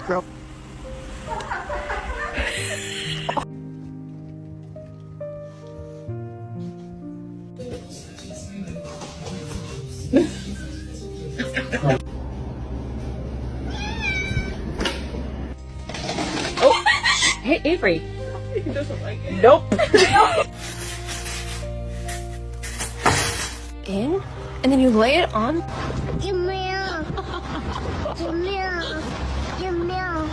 Girl. Oh, hey Avery. He doesn't like it. Nope. In, and then you lay it on. Jamil. Jamil. Jamil.